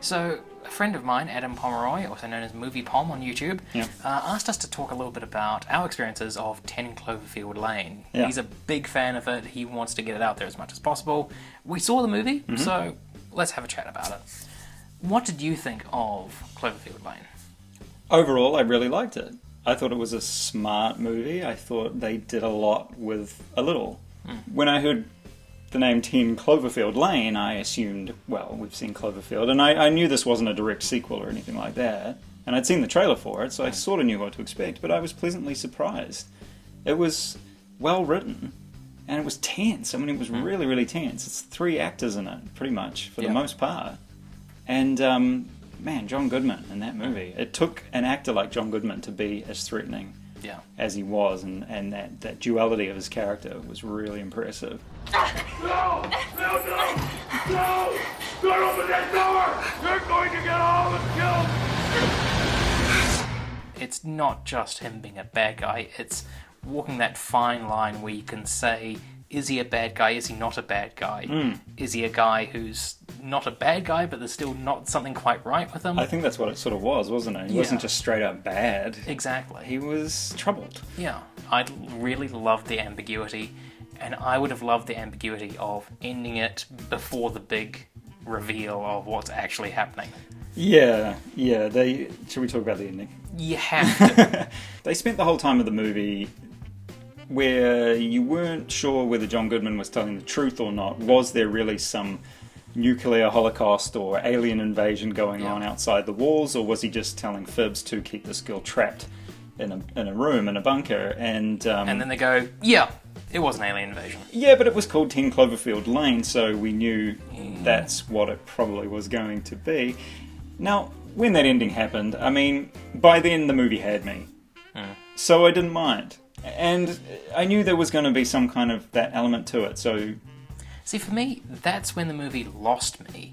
So, a friend of mine, Adam Pomeroy, also known as Movie Pom on YouTube, Yeah. asked us to talk a little bit about our experiences of 10 Cloverfield Lane. Yeah. He's a big fan of it. He wants to get it out there as much as possible. We saw the movie, so let's have a chat about it. What did you think of Cloverfield Lane? Overall, I really liked it. I thought it was a smart movie. I thought they did a lot with a little. When I heard the name 10 Cloverfield Lane, I assumed, well, we've seen Cloverfield, and I knew this wasn't a direct sequel or anything like that. And I'd seen the trailer for it, so I sort of knew what to expect, but I was pleasantly surprised. It was well written, and it was tense. I mean, it was really, really tense. It's 3 actors in it, pretty much, for the most part. And, man, John Goodman in that movie. It took an actor like John Goodman to be as threatening as he was, and that duality of his character was really impressive. No! No, no! No! Don't open that door! You're going to get all of us killed! It's not just him being a bad guy, it's walking that fine line where you can say, is he a bad guy, is he not a bad guy? Is he a guy who's not a bad guy, but there's still not something quite right with him? I think that's what it sort of was, wasn't it? He wasn't just straight up bad. Exactly. He was troubled. Yeah. I really loved the ambiguity, and I would have loved the ambiguity of ending it before the big reveal of what's actually happening. Yeah. Should we talk about the ending? You have to. They spent the whole time of the movie where you weren't sure whether John Goodman was telling the truth or not. Was there really some nuclear holocaust or alien invasion going on outside the walls, or was he just telling fibs to keep this girl trapped in a room, in a bunker? And then they go, yeah, it was an alien invasion. Yeah, but it was called 10 Cloverfield Lane, so we knew that's what it probably was going to be. Now, when that ending happened, I mean, by then the movie had me. So I didn't mind. And I knew there was going to be some kind of that element to it, so... See, for me, that's when the movie lost me.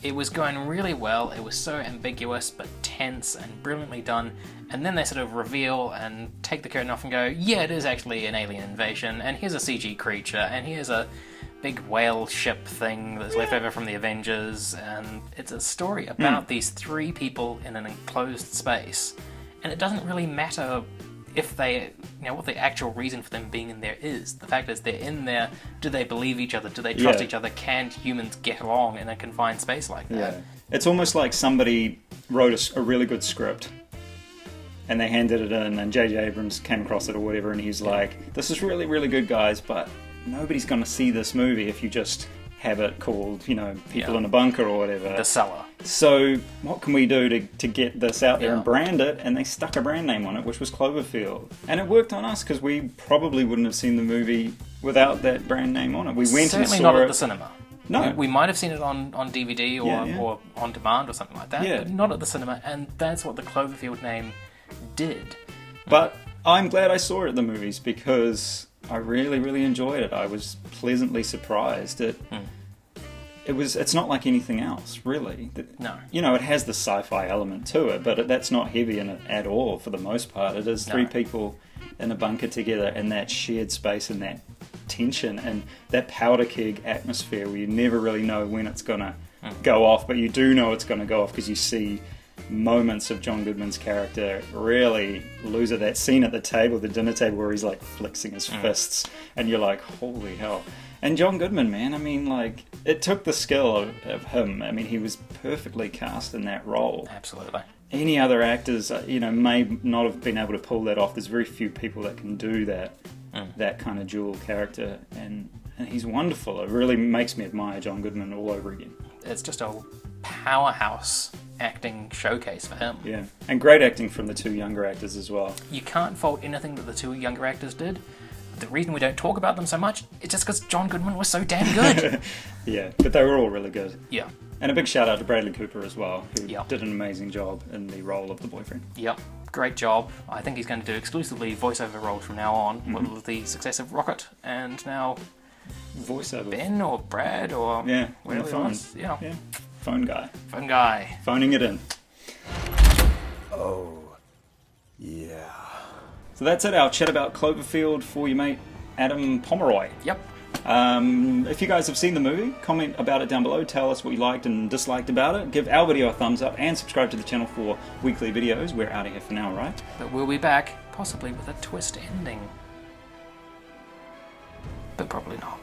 It was going really well, it was so ambiguous, but tense and brilliantly done, and then they sort of reveal and take the curtain off and go, yeah, it is actually an alien invasion, and here's a CG creature, and here's a big whale ship thing that's left over from the Avengers, and it's a story about these 3 people in an enclosed space, and it doesn't really matter if they, what the actual reason for them being in there is. The fact is, they're in there. Do they believe each other? Do they trust each other? Can humans get along in a confined space like that? Yeah. It's almost like somebody wrote a really good script and they handed it in, and J.J. Abrams came across it or whatever, and he's like, this is really, really good, guys, but nobody's going to see this movie if you just have it called, People in a Bunker or whatever. The Cellar. So what can we do to get this out there and brand it? And they stuck a brand name on it, which was Cloverfield. And it worked on us, because we probably wouldn't have seen the movie without that brand name on it. We went Certainly and saw not it at the cinema. No. We might have seen it on DVD or on demand or something like that, but not at the cinema, and that's what the Cloverfield name did. But I'm glad I saw it at the movies, because I really, really enjoyed it. I was pleasantly surprised. It's not like anything else, really. No. It has the sci-fi element to it, but that's not heavy in it at all for the most part. It is 3 people in a bunker together in that shared space and that tension and that powder keg atmosphere where you never really know when it's going to go off, but you do know it's going to go off because you see moments of John Goodman's character really lose it. That scene at the table, the dinner table, where he's like flexing his fists, and you're like, holy hell. And John Goodman, man, I mean, like, it took the skill of him. I mean, he was perfectly cast in that role. Absolutely. Any other actors, may not have been able to pull that off. There's very few people that can do that kind of dual character, and he's wonderful. It really makes me admire John Goodman all over again. It's just a powerhouse acting showcase for him. Yeah, and great acting from the 2 younger actors as well. You can't fault anything that the 2 younger actors did. The reason we don't talk about them so much is just because John Goodman was so damn good. Yeah, but they were all really good. Yeah. And a big shout out to Bradley Cooper as well, who Yep. did an amazing job in the role of the boyfriend. Yep, great job. I think he's going to do exclusively voiceover roles from now on, with the success of Rocket, and now Voiceover. Ben or Brad or on the whatever phone. else. Yeah. Phone guy. Fun guy. Phoning it in. Oh, yeah. So that's it, our chat about Cloverfield for your mate, Adam Pomeroy. Yep. If you guys have seen the movie, comment about it down below. Tell us what you liked and disliked about it. Give our video a thumbs up and subscribe to the channel for weekly videos. We're out of here for now, right? But we'll be back, possibly with a twist ending. But probably not.